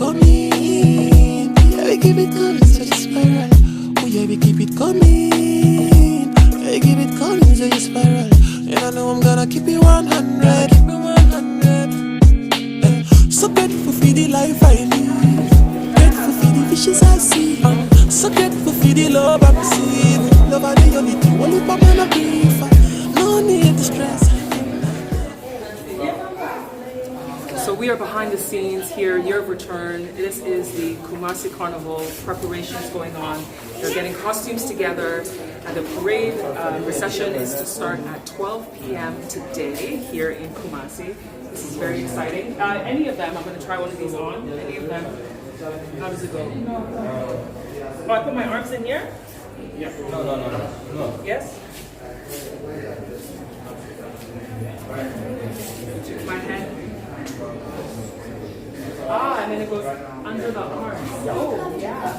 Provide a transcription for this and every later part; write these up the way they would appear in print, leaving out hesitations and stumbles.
coming. Yeah, we keep it coming, so it's spiral. Oh yeah, we keep it coming. Yeah, we keep it coming, so it's spiral. And I know I'm gonna keep it 100. Keep it 100. So grateful for the life I live. Grateful for the fishes I see. So grateful for the love I receive. Love are the only thing. Only for man I breathe. No need to stress. So we are behind the scenes here, year of return. This is the Kumasi Carnival preparations going on. They're getting costumes together, and the parade procession is to start at 12 p.m. today here in Kumasi. This is very exciting. Any of them, I'm going to try one of these on. Any of them, how does it go? Oh, I put my arms in here? Yeah. No. Yes? My head. And then it goes under the arms. Oh, yeah.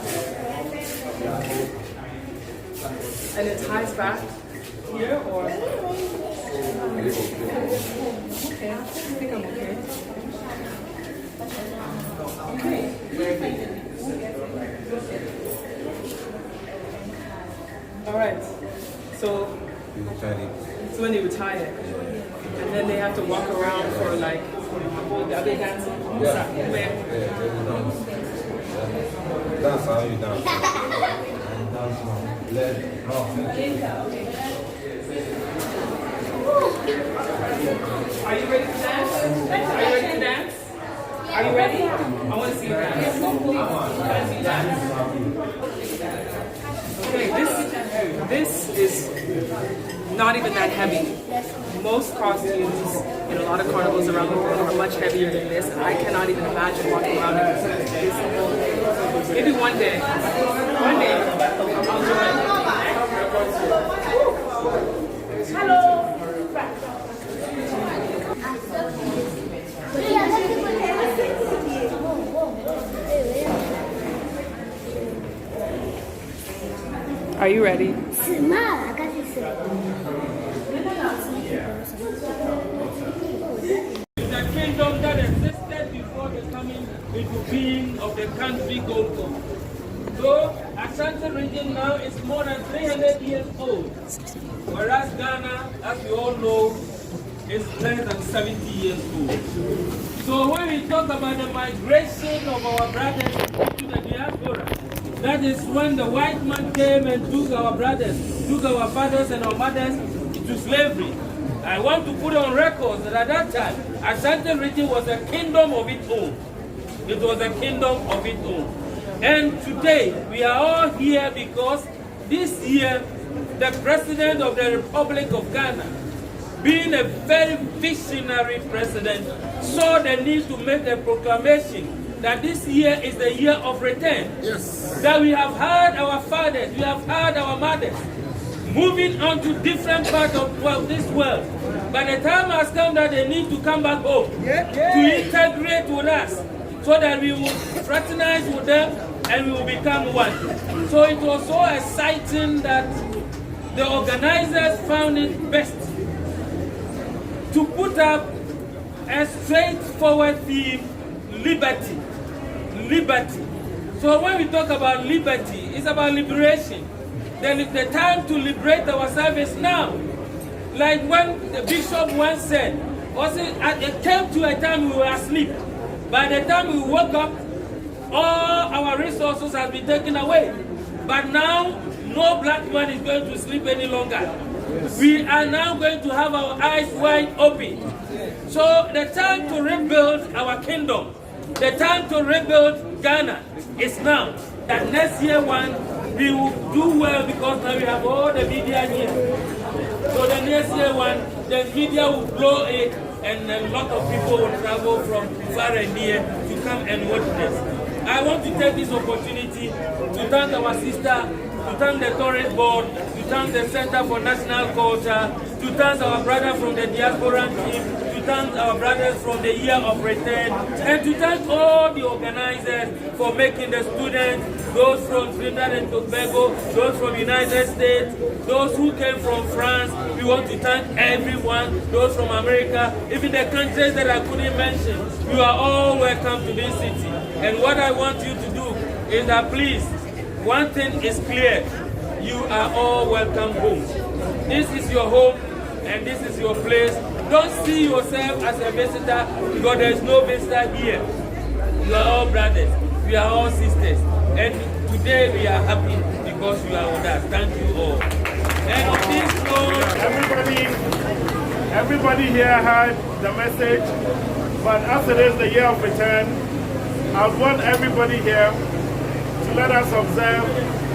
And it ties back here, or? Okay, I think I'm okay. Okay. All right. So when they retire it, and then they have to walk around for like, are they dancing? That's how you dance. Are you ready to dance? Are you ready to dance? Are you ready? I want to see you dance. Can I see you dance? Okay, this is not even that heavy. Most costumes in a lot of carnivals around the world are much heavier than this, and I cannot even imagine walking around in this. Maybe one day I'll join. Hello. Are you ready? The kingdom that existed before the coming into being of the country Gold Coast. So, Ashanti region now is more than 300 years old, whereas Ghana, as we all know, is less than 70 years old. So when we talk about the migration of our brothers to the diaspora, that is when the white man came and took our brothers, took our fathers and our mothers into slavery. I want to put on record that at that time, Ashanti region was a kingdom of its own. It was a kingdom of its own. And today, we are all here because this year, the President of the Republic of Ghana, being a very visionary president, saw the need to make a proclamation that this year is the year of return. Yes. That we have had our fathers, we have had our mothers, moving on to different parts of this world. But the time has come that they need to come back home to integrate with us so that we will fraternize with them and we will become one. So it was so exciting that the organizers found it best to put up a straightforward theme, liberty. Liberty. So when we talk about liberty, it's about liberation. Then it's the time to liberate ourselves is now. Like when the bishop once said, it came to a time we were asleep. By the time we woke up, all our resources have been taken away. But now, no black man is going to sleep any longer. We are now going to have our eyes wide open. So the time to rebuild our kingdom, the time to rebuild Ghana is now. That next year we will do well because now we have all the media here. So the next year the media will blow it and a lot of people will travel from far and near to come and watch this. I want to take this opportunity to thank our sister, to thank the tourist board, to thank the Center for National Culture, to thank our brother from the diaspora team, to thank our brothers from the Year of Return, and to thank all the organizers for making the students those from Trinidad and Tobago, those from United States, those who came from France. We want to thank everyone, those from America, even the countries that I couldn't mention. You are all welcome to this city. And what I want you to do is that please, one thing is clear. You are all welcome home. This is your home and this is your place. Don't see yourself as a visitor because there is no visitor here. You are all brothers. We are all sisters. And today we are happy because you are with us. Thank you all. And on this note, everybody here heard the message, but as it is the year of return, I want everybody here to let us observe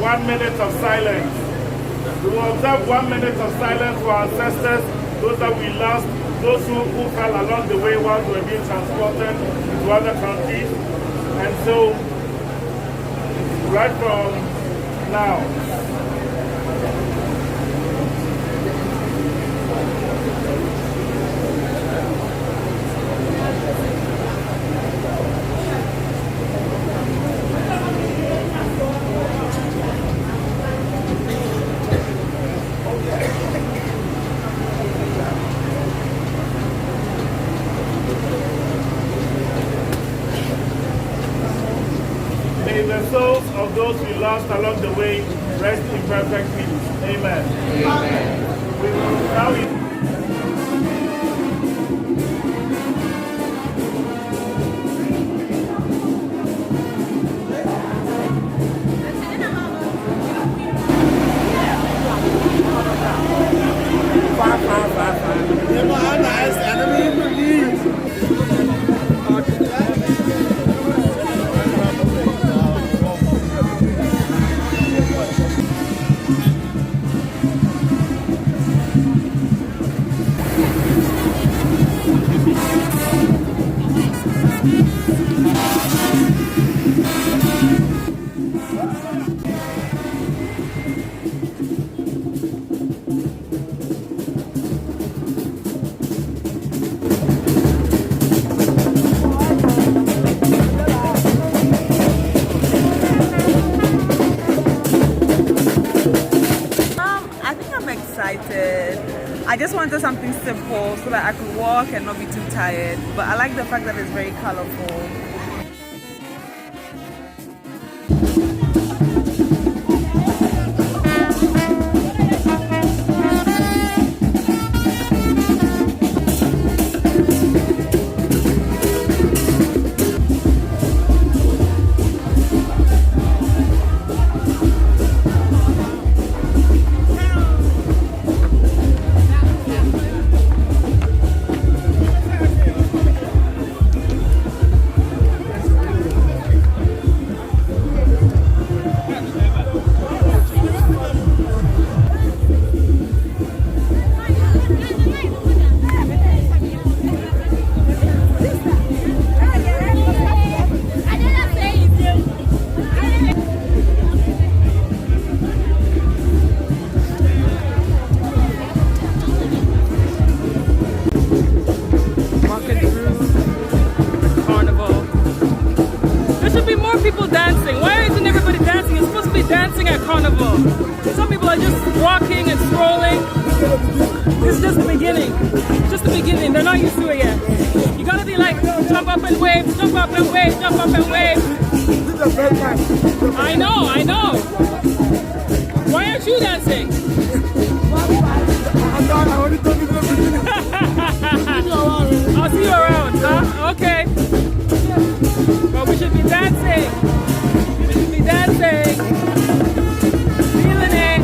1 minute of silence. We will observe 1 minute of silence for our ancestors, those that we lost, those who fell along the way while we were being transported to other countries. And so, right from now, may the souls of those we lost along the way rest in perfect peace. Amen. Amen. We will now I just wanted something simple so that I could walk and not be too tired. But I like the fact that it's very colorful. Dancing. Why isn't everybody dancing? It's supposed to be dancing at Carnival. Some people are just walking and strolling. It's just the beginning. Just the beginning. They're not used to it yet. You gotta be like, jump up and wave, jump up and wave, jump up and wave. I know, I know. Why aren't you dancing? I'll see you around, huh? Okay. But we should be dancing. We should be dancing. Feeling it.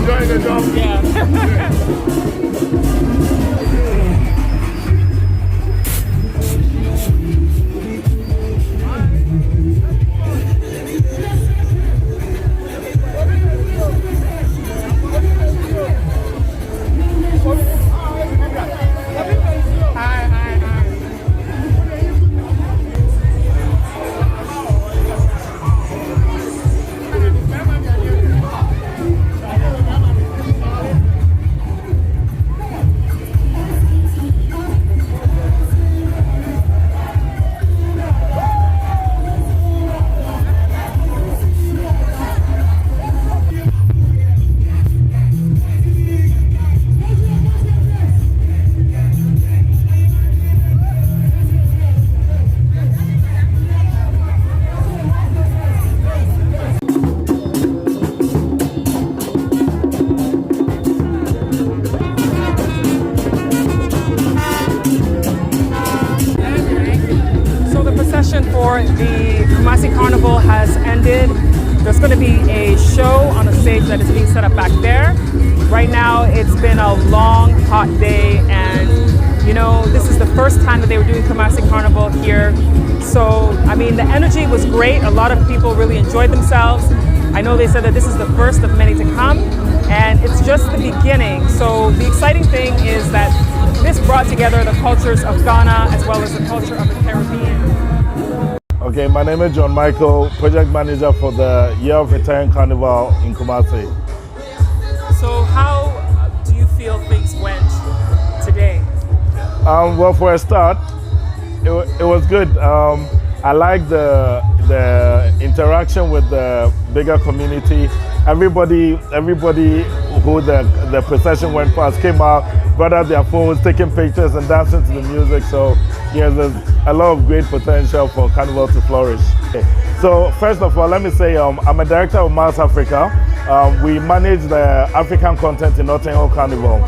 enjoying the job? For the Kumasi Carnival has ended. There's going to be a show on a stage that is being set up back there. Right now, it's been a long, hot day, and you know, this is the first time that they were doing Kumasi Carnival here. So, I mean, the energy was great. A lot of people really enjoyed themselves. I know they said that this is the first of many to come, and it's just the beginning. So the exciting thing is that this brought together the cultures of Ghana as well as the culture of the Caribbean. Okay, my name is John Michael, project manager for the Year of Return Carnival in Kumasi. So how do you feel things went today? Well, for a start, it was good. I like the interaction with the bigger community. Everybody who the procession went past came out, brought out their phones, taking pictures and dancing to the music. So yes, there's a lot of great potential for Carnival to flourish. Okay. So first of all, let me say I'm a director of Mars Africa. We manage the African content in Notting Hill Carnival.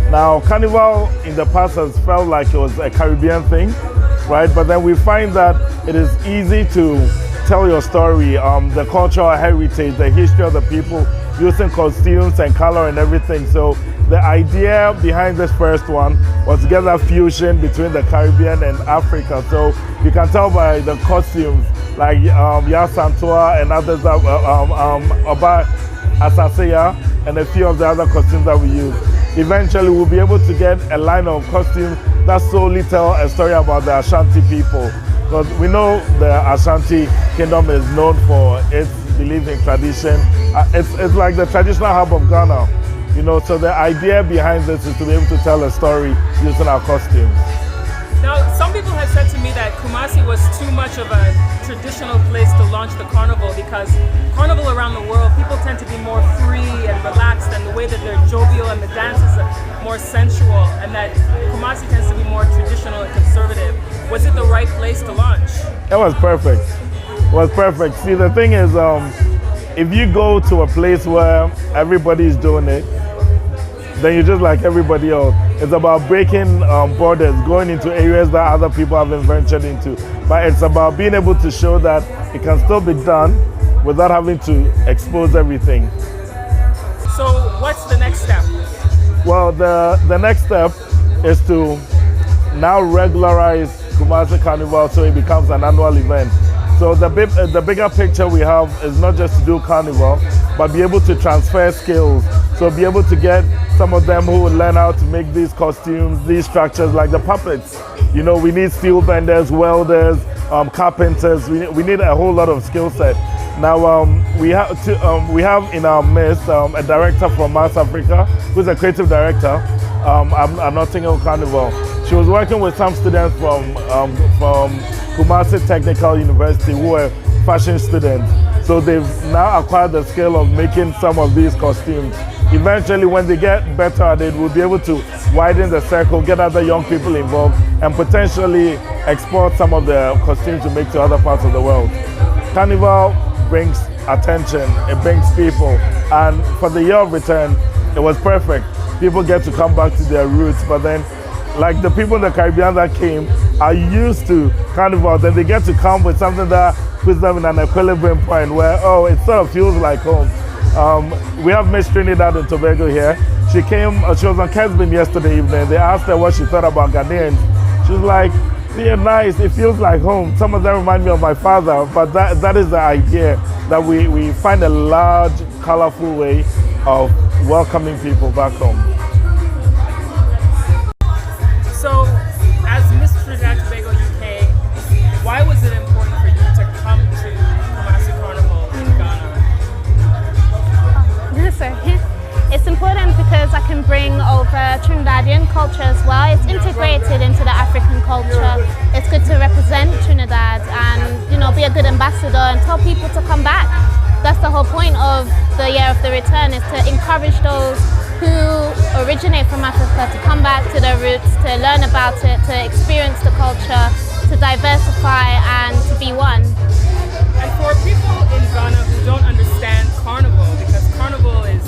Now, Carnival in the past has felt like it was a Caribbean thing, right? But then we find that it is easy to tell your story, the cultural heritage, the history of the people, using costumes and color and everything. So the idea behind this first one was to get that fusion between the Caribbean and Africa. So you can tell by the costumes, like Ya Santua and others, Oba Asaseya, and a few of the other costumes that we use. Eventually, we'll be able to get a line of costumes that solely tell a story about the Ashanti people. Because we know the Ashanti kingdom is known for its belief in tradition. It's like the traditional hub of Ghana, you know. So the idea behind this is to be able to tell a story using our costumes. Now, some people have said to me that Kumasi was too much of a traditional place to launch the carnival, because carnival around the world, people tend to be more free and relaxed, and the way that they're jovial and the dances are more sensual, and that Kumasi tends to be more traditional and conservative. Was it the right place to launch? It was perfect. It was perfect. See, the thing is, if you go to a place where everybody's doing it, then you're just like everybody else. It's about breaking borders, going into areas that other people haven't ventured into. But it's about being able to show that it can still be done without having to expose everything. So what's the next step? Well, the next step is to now regularize Kumasi Carnival so it becomes an annual event. So the bigger picture we have is not just to do Carnival, but be able to transfer skills. So be able to get some of them who will learn how to make these costumes, these structures, like the puppets. You know, we need steel benders, welders, carpenters. We need a whole lot of skill set. Now we have in our midst a director from Mars Africa, who's a creative director at Notting Hill Carnival. She was working with some students from Kumasi Technical University who were fashion students. So they've now acquired the skill of making some of these costumes. Eventually, when they get better at it, we'll be able to widen the circle, get other young people involved, and potentially export some of the costumes we make to other parts of the world. Carnival brings attention, it brings people, and for the Year of Return, it was perfect. People get to come back to their roots, but then, like the people in the Caribbean that came are used to Carnival, then they get to come with something that puts them in an equilibrium point where, oh, it sort of feels like home. We have Miss Trinidad and Tobago here. She was on Caribbean yesterday evening. They asked her what she thought about Ghanaians. She was like, they're nice, it feels like home. Some of them remind me of my father, but that is the idea, that we find a large, colorful way of welcoming people back home. So, as Miss Trinidad and Tobago UK, why was it important for you to come to Kumasi Carnival in Ghana? It's important because I can bring over Trinidadian culture as well. It's integrated into the African culture. It's good to represent Trinidad and, you know, be a good ambassador and tell people to come back. That's the whole point of the Year of the Return, is to encourage those who originate from Africa to come back to their roots, to learn about it, to experience the culture, to diversify and to be one. And for people in Ghana who don't understand Carnival, because Carnival is,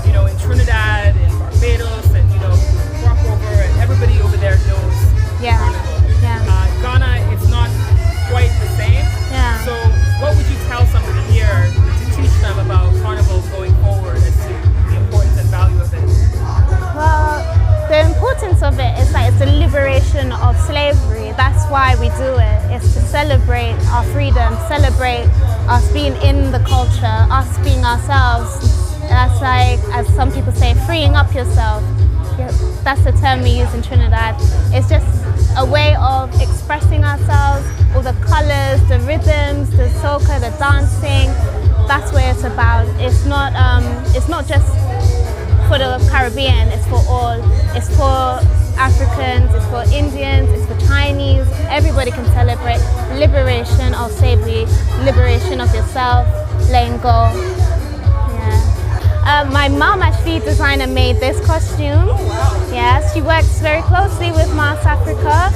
you know, in Trinidad and Barbados and, you know, walk over and everybody over there knows Carnival. Yeah. Ghana, it's not quite the same. Yeah. So what would you tell somebody here to teach them about Carnival going forward as to the importance and value of it? Well, the importance of it is that it's the liberation of slavery. That's why we do it. It's to celebrate our freedom, celebrate us being in the culture, us being ourselves. That's like, as some people say, freeing up yourself. That's the term we use in Trinidad. It's just a way of expressing ourselves, all the colors, the rhythms, the soca, the dancing. That's what it's about. It's not just for the Caribbean, it's for all. It's for Africans, it's for Indians, it's for Chinese. Everybody can celebrate liberation of slavery, liberation of yourself, letting go. My mom actually designed and made this costume. Yes, she works very closely with Mars Africa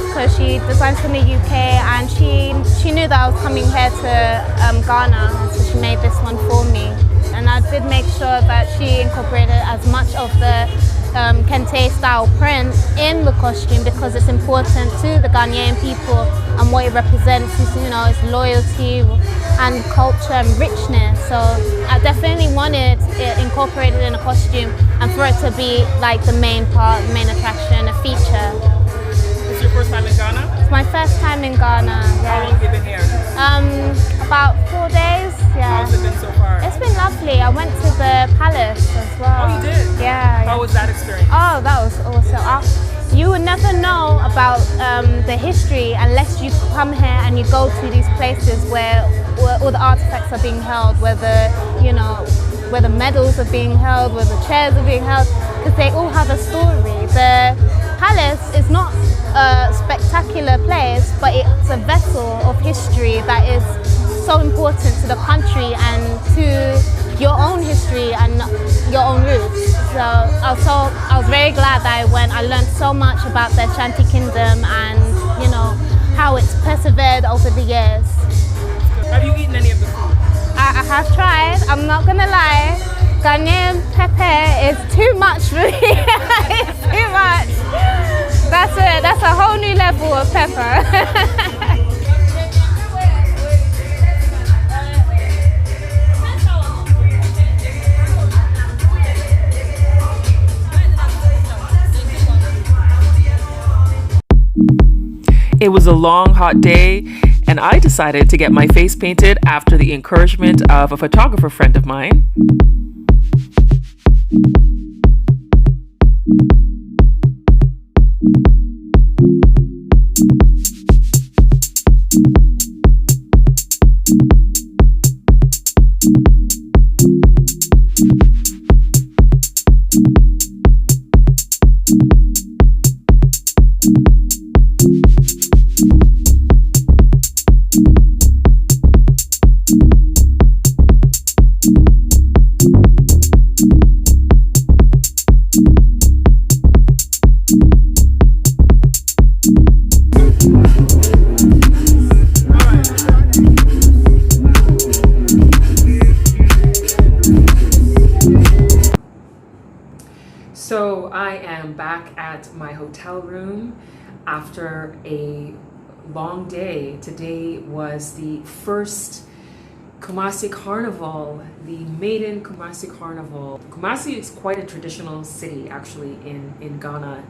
because she designs from the UK, and she knew that I was coming here to Ghana, so she made this one for me. And I did make sure that she incorporated as much of the Kente style print in the costume, because it's important to the Ghanaian people and what it represents is, you know, it's loyalty and culture and richness. So I definitely wanted it incorporated in a costume and for it to be like the main part, the main attraction, a feature. It's your first time in Ghana? It's my first time in Ghana. Yeah. How long have you been here? About 4 days. Yeah. How's it been so far? It's been lovely. I went to the palace as well. Oh, you did? Yeah. How was that experience? Oh, that was awesome. You would never know about the history unless you come here and you go to these places where all the artifacts are being held, where the medals are being held, where the chairs are being held, because they all have a story. The palace is not a spectacular place, but it's a vessel of history that is so important to the country and to your own history and your own roots. So I was very glad that I went. I learned so much about the Ashanti Kingdom and, you know, how it's persevered over the years. Have you eaten any of the food? I have tried, I'm not gonna lie. Ghanaian pepper is too much for me. It's too much. That's a whole new level of pepper. It was a long, hot day, and I decided to get my face painted after the encouragement of a photographer friend of mine. So I am back at my hotel room after a long day. Today was the first Kumasi Carnival, the maiden Kumasi Carnival. Kumasi is quite a traditional city actually in Ghana.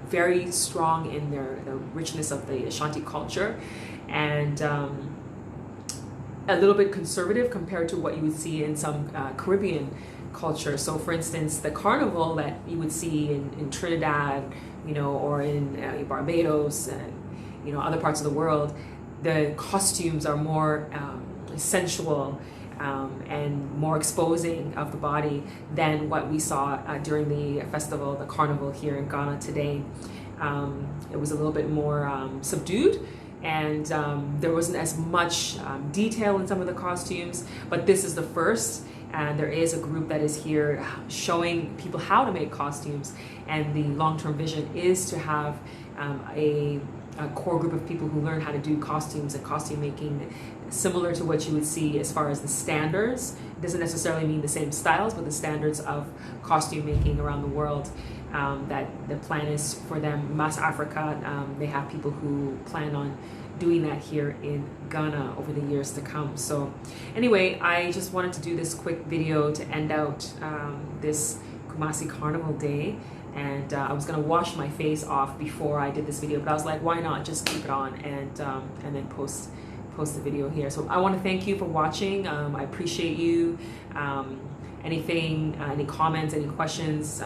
Very strong in the richness of the Ashanti culture, and a little bit conservative compared to what you would see in some Caribbean culture. So for instance, the carnival that you would see in Trinidad, or in Barbados and other parts of the world, the costumes are more sensual and more exposing of the body than what we saw during the festival, the carnival here in Ghana today. It was a little bit more subdued, and there wasn't as much detail in some of the costumes, but this is the first, and there is a group that is here showing people how to make costumes, and the long-term vision is to have a core group of people who learn how to do costumes and costume making similar to what you would see as far as the standards. It doesn't necessarily mean the same styles, but the standards of costume making around the world. That the plan is for them, Mass Africa, they have people who plan on doing that here in Ghana over the years to come. So anyway, I just wanted to do this quick video to end out this Kumasi Carnival Day. And I was gonna wash my face off before I did this video, but I was like, why not just keep it on and then post the video here. So I want to thank you for watching. I appreciate you. Any comments, any questions,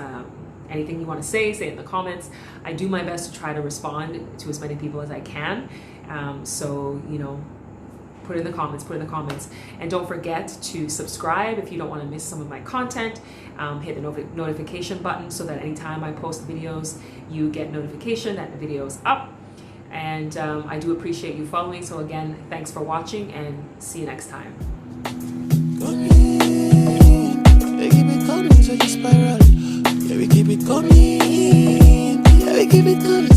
anything you want to say it in the comments. I do my best to try to respond to as many people as I can. So put in the comments, and don't forget to subscribe if you don't want to miss some of my content. Hit the notification button so that anytime I post videos, you get notification that the video is up. And I do appreciate you following. So again, thanks for watching, and see you next time. Yeah, we keep it coming. Yeah, we keep it coming.